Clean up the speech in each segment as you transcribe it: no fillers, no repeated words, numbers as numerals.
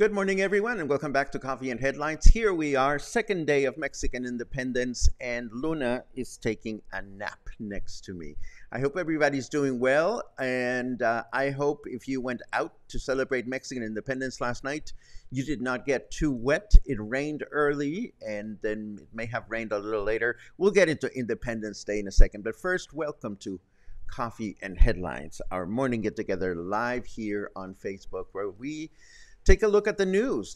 Good morning, everyone, and welcome back to Coffee and Headlines. Here we are, second day of Mexican independence, and Luna is taking a nap next to me. I hope everybody's doing well, and I hope if you went out to celebrate Mexican independence last night, you did not get too wet. It rained early, and then it may have rained a little later. We'll get into Independence Day in a second, but first, welcome to Coffee and Headlines, our morning get-together live here on Facebook, where we take a look at the news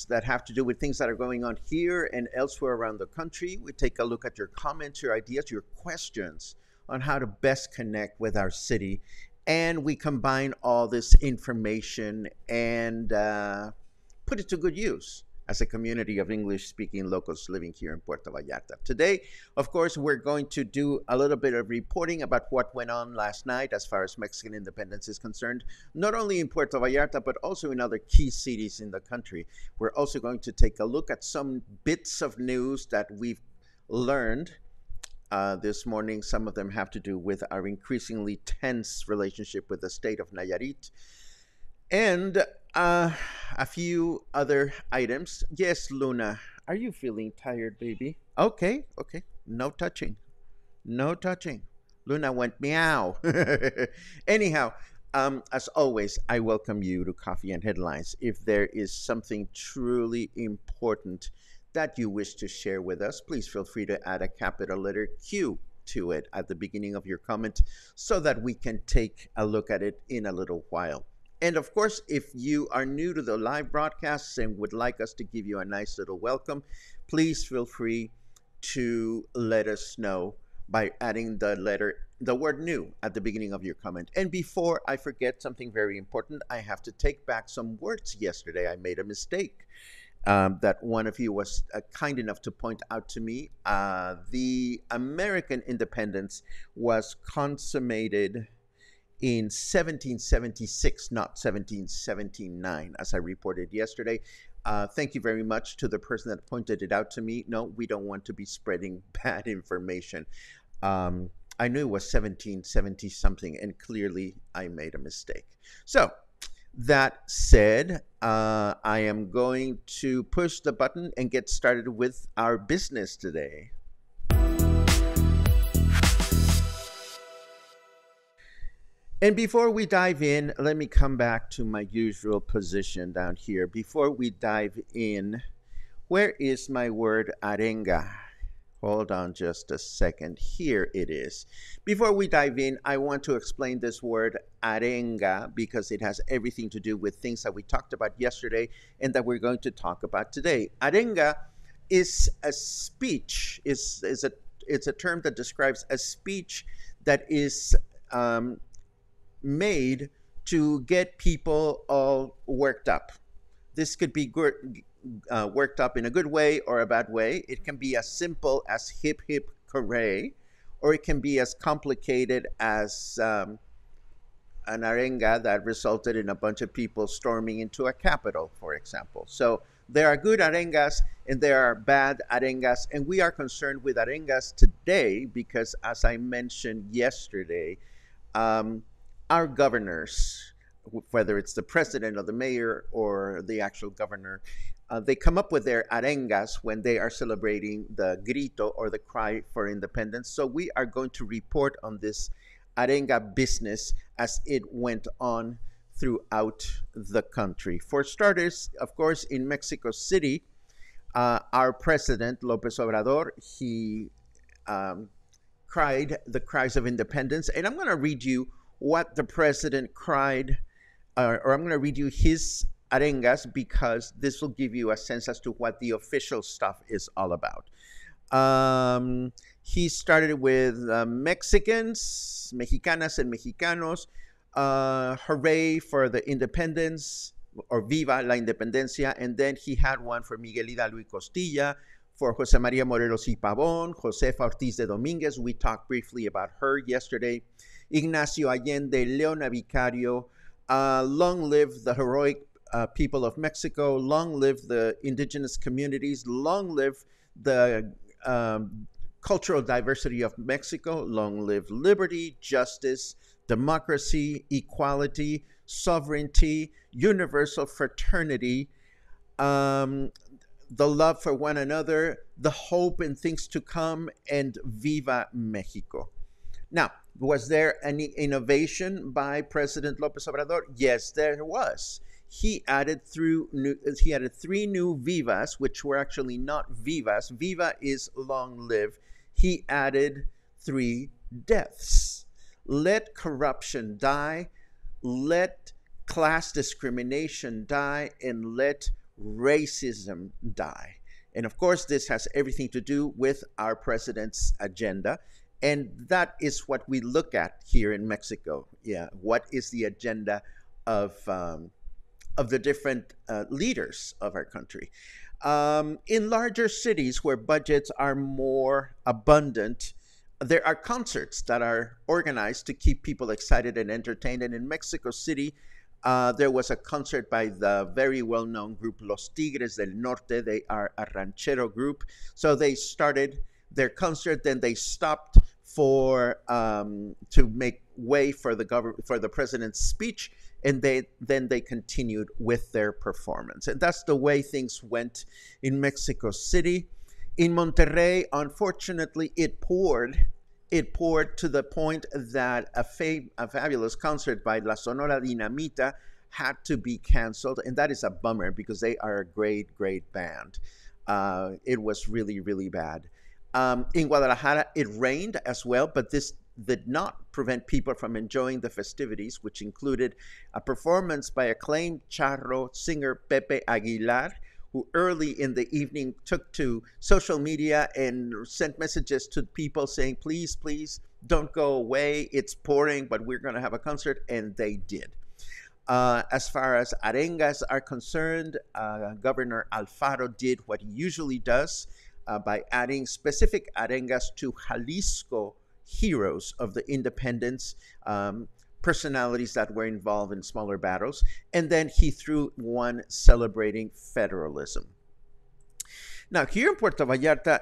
that have to do with things that are going on here and elsewhere around the country. We take a look at your comments, your ideas, your questions on how to best connect with our city. And we combine all this information and put it to good use as a community of English-speaking locals living here in Puerto Vallarta. Today, of course, we're going to do a little bit of reporting about what went on last night as far as Mexican independence is concerned, not only in Puerto Vallarta, but also in other key cities in the country. We're also going to take a look at some bits of news that we've learned this morning. Some of them have to do with our increasingly tense relationship with the state of Nayarit. And a few other items. Yes, Luna, are you feeling tired, baby? Okay. No touching. Luna went meow. Anyhow, as always, I welcome you to Coffee and Headlines. If there is something truly important that you wish to share with us, please feel free to add a capital letter Q to it at the beginning of your comment so that we can take a look at it in a little while. And of course, if you are new to the live broadcasts and would like us to give you a nice little welcome, please feel free to let us know by adding the word new at the beginning of your comment. And before I forget something very important, I have to take back some words. Yesterday, I made a mistake that one of you was kind enough to point out to me. The American independence was consummated in 1776, not 1779, as I reported yesterday. Thank you very much to the person that pointed it out to me. No, we don't want to be spreading bad information. I knew it was 1770 something, and clearly I made a mistake. So that said, I am going to push the button and get started with our business today. And before we dive in, let me come back to my usual position down here. Before we dive in, where is my word arenga? Hold on just a second. Here it is. Before we dive in, I want to explain this word arenga because it has everything to do with things that we talked about yesterday and that we're going to talk about today. Arenga is a speech, it's a term that describes a speech that is made to get people all worked up. This could be worked up in a good way or a bad way. It can be as simple as hip hooray, or it can be as complicated as an arenga that resulted in a bunch of people storming into a capitol, for example. So there are good arengas and there are bad arengas, and we are concerned with arengas today because, as I mentioned yesterday, um, our governors, whether it's the president or the mayor or the actual governor, they come up with their arengas when they are celebrating the grito or the cry for independence. So we are going to report on this arenga business as it went on throughout the country. For starters, of course, in Mexico City, our president, Lopez Obrador, he um, cried the cries of independence. And I'm going to read you what the president cried, or I'm going to read you his arengas because this will give you a sense as to what the official stuff is all about. He started with Mexicans, Mexicanas, and Mexicanos. Hooray for the independence, or Viva la Independencia. And then he had one for Miguel Hidalgo y Costilla, for Jose Maria Morelos y Pavón, Josefa Ortiz de Domínguez. We talked briefly about her yesterday. Ignacio Allende, Leona Vicario. Long live the heroic people of Mexico. Long live the indigenous communities. Long live the cultural diversity of Mexico. Long live liberty, justice, democracy, equality, sovereignty, universal fraternity, the love for one another, the hope in things to come, and Viva Mexico. Now, was there any innovation by President Lopez Obrador? Yes, there was. He added three new vivas, which were actually not vivas. Viva is long live. He added 3 deaths. Let corruption die, let class discrimination die, and let racism die. And of course, this has everything to do with our president's agenda. And that is what we look at here in Mexico. Yeah, what is the agenda of the different leaders of our country? In larger cities where budgets are more abundant, there are concerts that are organized to keep people excited and entertained. And in Mexico City, there was a concert by the very well-known group Los Tigres del Norte. They are a ranchero group. So they started their concert, then they stopped for to make way for the president's speech, and then they continued with their performance. And that's the way things went in Mexico City. In Monterrey, unfortunately, it poured. It poured to the point that a fabulous concert by La Sonora Dinamita had to be canceled, and that is a bummer because they are a great, great band. It was really, really bad. In Guadalajara, it rained as well, but this did not prevent people from enjoying the festivities, which included a performance by acclaimed charro singer Pepe Aguilar, who early in the evening took to social media and sent messages to people saying, please, please, don't go away. It's pouring, but we're going to have a concert, and they did. As far as arengas are concerned, Governor Alfaro did what he usually does by adding specific arengas to Jalisco heroes of the independence, personalities that were involved in smaller battles, and then he threw one celebrating federalism. Now, here in Puerto Vallarta,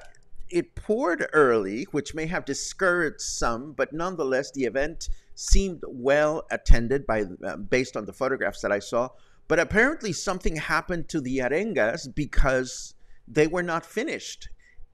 it poured early, which may have discouraged some, but nonetheless, the event seemed well attended based on the photographs that I saw. But apparently something happened to the arengas because they were not finished.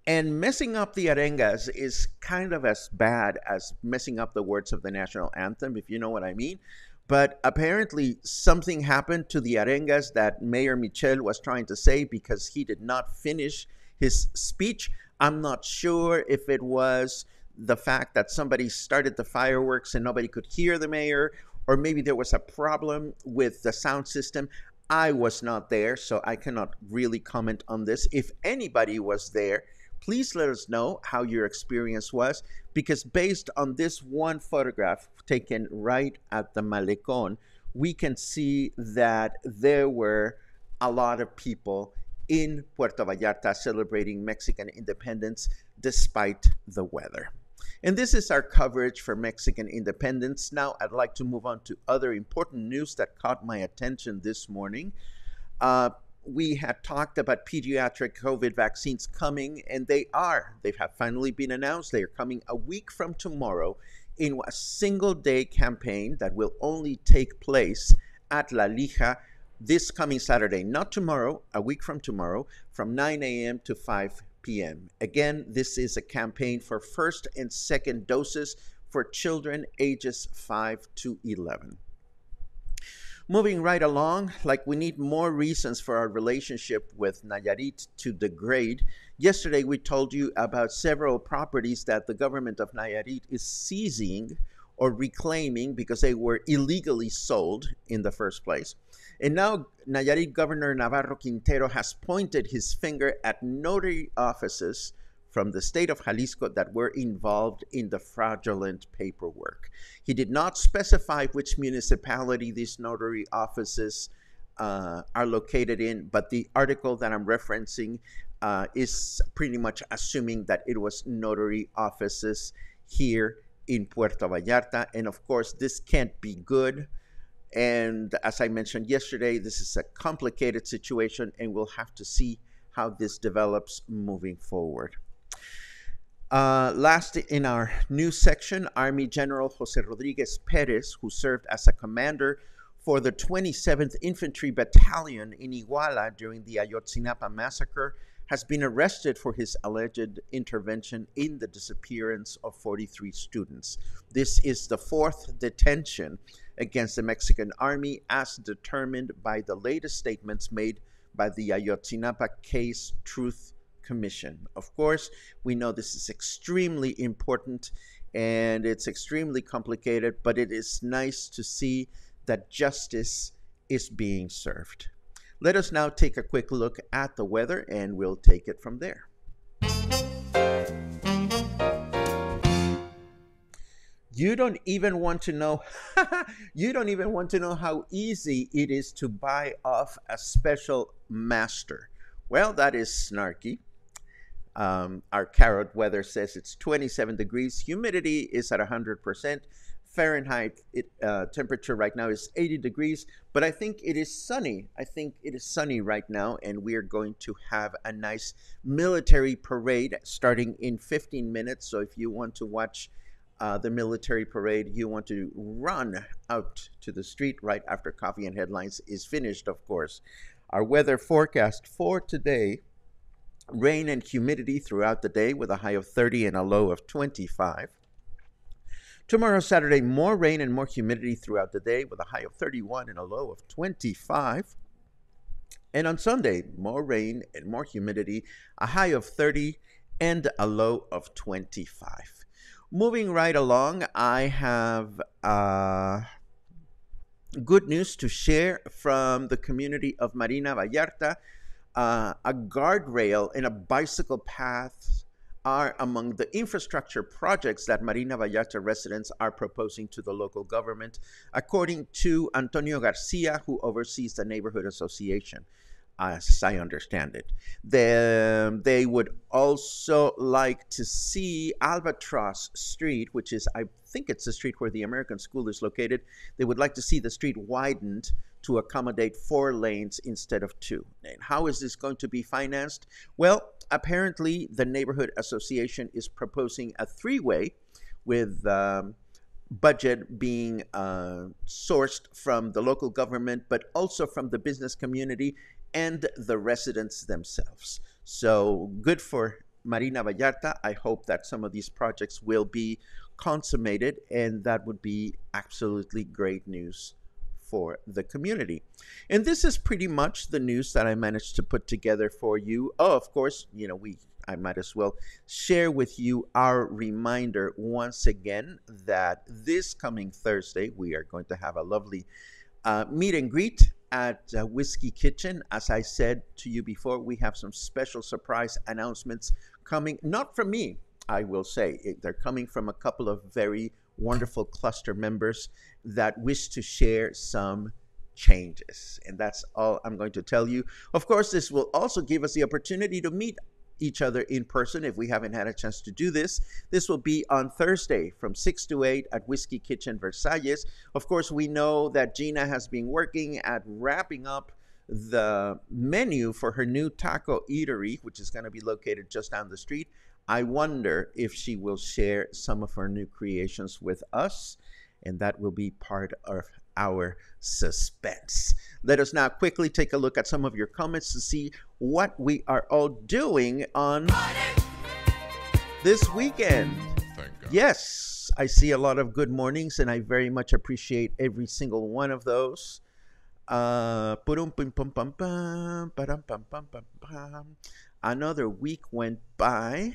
And messing up the arengas is kind of as bad as messing up the words of the national anthem, if you know what I mean. But apparently something happened to the arengas that Mayor Michel was trying to say because he did not finish his speech. I'm not sure if it was the fact that somebody started the fireworks and nobody could hear the mayor, or maybe there was a problem with the sound system. I was not there, so I cannot really comment on this. If anybody was there, please let us know how your experience was, because based on this one photograph taken right at the Malecón, we can see that there were a lot of people in Puerto Vallarta celebrating Mexican independence despite the weather. And this is our coverage for Mexican independence. Now, I'd like to move on to other important news that caught my attention this morning. Uh, we had talked about pediatric COVID vaccines coming, and they are. They have finally been announced. They are coming a week from tomorrow in a single day campaign that will only take place at La Lija this coming Saturday, not tomorrow, a week from tomorrow, from 9 a.m. to 5 p.m. Again, this is a campaign for first and second doses for children ages 5 to 11. Moving right along, like we need more reasons for our relationship with Nayarit to degrade. Yesterday, we told you about several properties that the government of Nayarit is seizing or reclaiming because they were illegally sold in the first place. And now Nayarit Governor Navarro Quintero has pointed his finger at notary offices from the state of Jalisco that were involved in the fraudulent paperwork. He did not specify which municipality these notary offices are located in, but the article that I'm referencing is pretty much assuming that it was notary offices here in Puerto Vallarta. And of course, this can't be good. And as I mentioned yesterday, this is a complicated situation, and we'll have to see how this develops moving forward. Last in our news section, Army General Jose Rodriguez Perez, who served as a commander for the 27th Infantry Battalion in Iguala during the Ayotzinapa massacre, has been arrested for his alleged intervention in the disappearance of 43 students. This is the fourth detention against the Mexican Army, as determined by the latest statements made by the Ayotzinapa Case Truth Commission. Of course, we know this is extremely important and it's extremely complicated, but it is nice to see that justice is being served. Let us now take a quick look at the weather, and we'll take it from there. You don't even want to know you don't even want to know how easy it is to buy off a special master. Well, that is snarky. Our carrot weather says it's 27 degrees. Humidity is at 100%. Fahrenheit temperature right now is 80 degrees, but I think it is sunny. I think it is sunny right now, and we are going to have a nice military parade starting in 15 minutes. So if you want to watch the military parade, you want to run out to the street right after Coffee and Headlines is finished, of course. Our weather forecast for today: rain and humidity throughout the day with a high of 30 and a low of 25. Tomorrow, Saturday, more rain and more humidity throughout the day with a high of 31 and a low of 25. And on Sunday, more rain and more humidity, a high of 30 and a low of 25. Moving right along, I have good news to share from the community of Marina Vallarta. A guardrail and a bicycle path are among the infrastructure projects that Marina Vallarta residents are proposing to the local government, according to Antonio Garcia, who oversees the neighborhood association, as I understand it. They would also like to see Albatross Street, which is, I think it's the street where the American School is located. They would like to see the street widened to accommodate 4 lanes instead of 2. And how is this going to be financed? Well, apparently the neighborhood association is proposing a 3-way with budget being sourced from the local government, but also from the business community and the residents themselves. So good for Marina Vallarta. I hope that some of these projects will be consummated, and that would be absolutely great news for the community. And this is pretty much the news that I managed to put together for you. Oh, of course, I might as well share with you our reminder once again that this coming Thursday, we are going to have a lovely meet and greet at Whiskey Kitchen. As I said to you before, we have some special surprise announcements coming, not from me, I will say. They're coming from a couple of very wonderful cluster members that wish to share some changes. And that's all I'm going to tell you. Of course, this will also give us the opportunity to meet each other in person if we haven't had a chance to do this. This will be on Thursday from 6 to 8 at Whiskey Kitchen Versalles. Of course, we know that Gina has been working at wrapping up the menu for her new taco eatery, which is going to be located just down the street. I wonder if she will share some of her new creations with us, and that will be part of our suspense. Let us now quickly take a look at some of your comments to see what we are all doing on this weekend. Thank God. Yes, I see a lot of good mornings, and I very much appreciate every single one of those. Another week went by.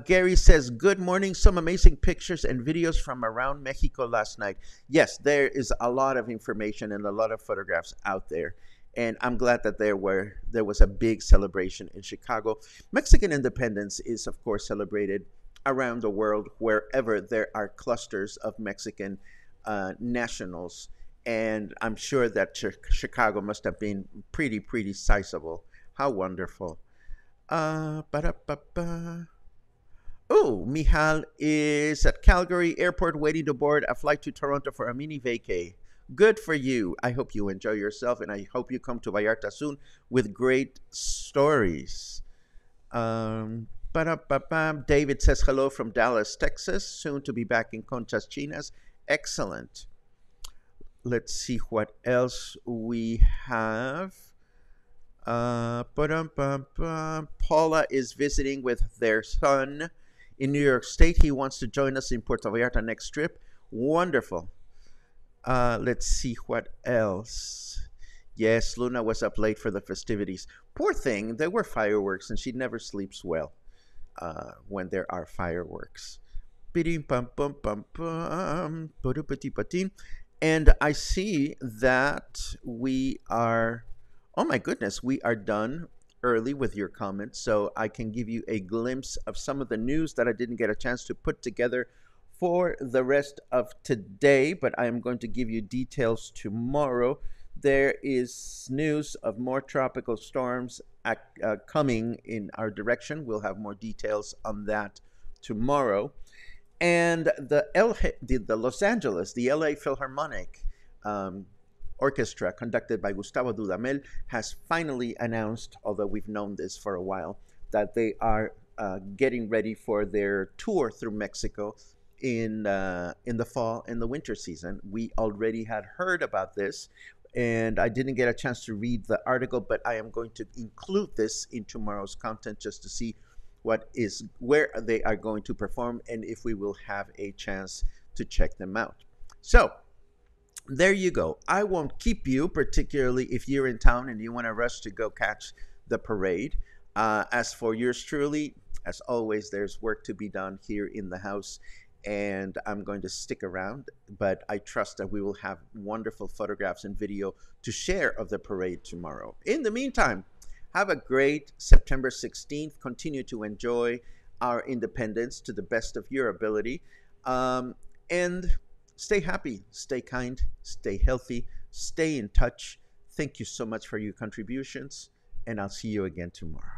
Gary says, good morning. Some amazing pictures and videos from around Mexico last night. Yes, there is a lot of information and a lot of photographs out there. And I'm glad that there was a big celebration in Chicago. Mexican independence is, of course, celebrated around the world wherever there are clusters of Mexican nationals. And I'm sure that Chicago must have been pretty sizable. How wonderful. Oh, Michal is at Calgary Airport waiting to board a flight to Toronto for a mini vacay. Good for you. I hope you enjoy yourself, and I hope you come to Vallarta soon with great stories. David says hello from Dallas, Texas. Soon to be back in Conchas Chinas. Excellent. Let's see what else we have. Paula is visiting with their son in New York State. He wants to join us in Puerto Vallarta next trip. Wonderful. Let's see what else. Yes, Luna was up late for the festivities. Poor thing, there were fireworks, and she never sleeps well when there are fireworks. And I see that we are, oh my goodness, we are done early with your comments, so I can give you a glimpse of some of the news that I didn't get a chance to put together for the rest of today, but I am going to give you details tomorrow. There is news of more tropical storms coming in our direction. We'll have more details on that tomorrow. And the Los Angeles, the LA Philharmonic Orchestra, conducted by Gustavo Dudamel, has finally announced, although we've known this for a while, that they are getting ready for their tour through Mexico in the fall and the winter season. We already had heard about this, and I didn't get a chance to read the article, but I am going to include this in tomorrow's content just to see where they are going to perform and if we will have a chance to check them out. So there you go. I won't keep you, particularly if you're in town and you want to rush to go catch the parade. As for yours truly, as always, there's work to be done here in the house, and I'm going to stick around, but I trust that we will have wonderful photographs and video to share of the parade tomorrow. In the meantime, have a great September 16th. Continue to enjoy our independence to the best of your ability. And stay happy, stay kind, stay healthy, stay in touch. Thank you so much for your contributions, and I'll see you again tomorrow.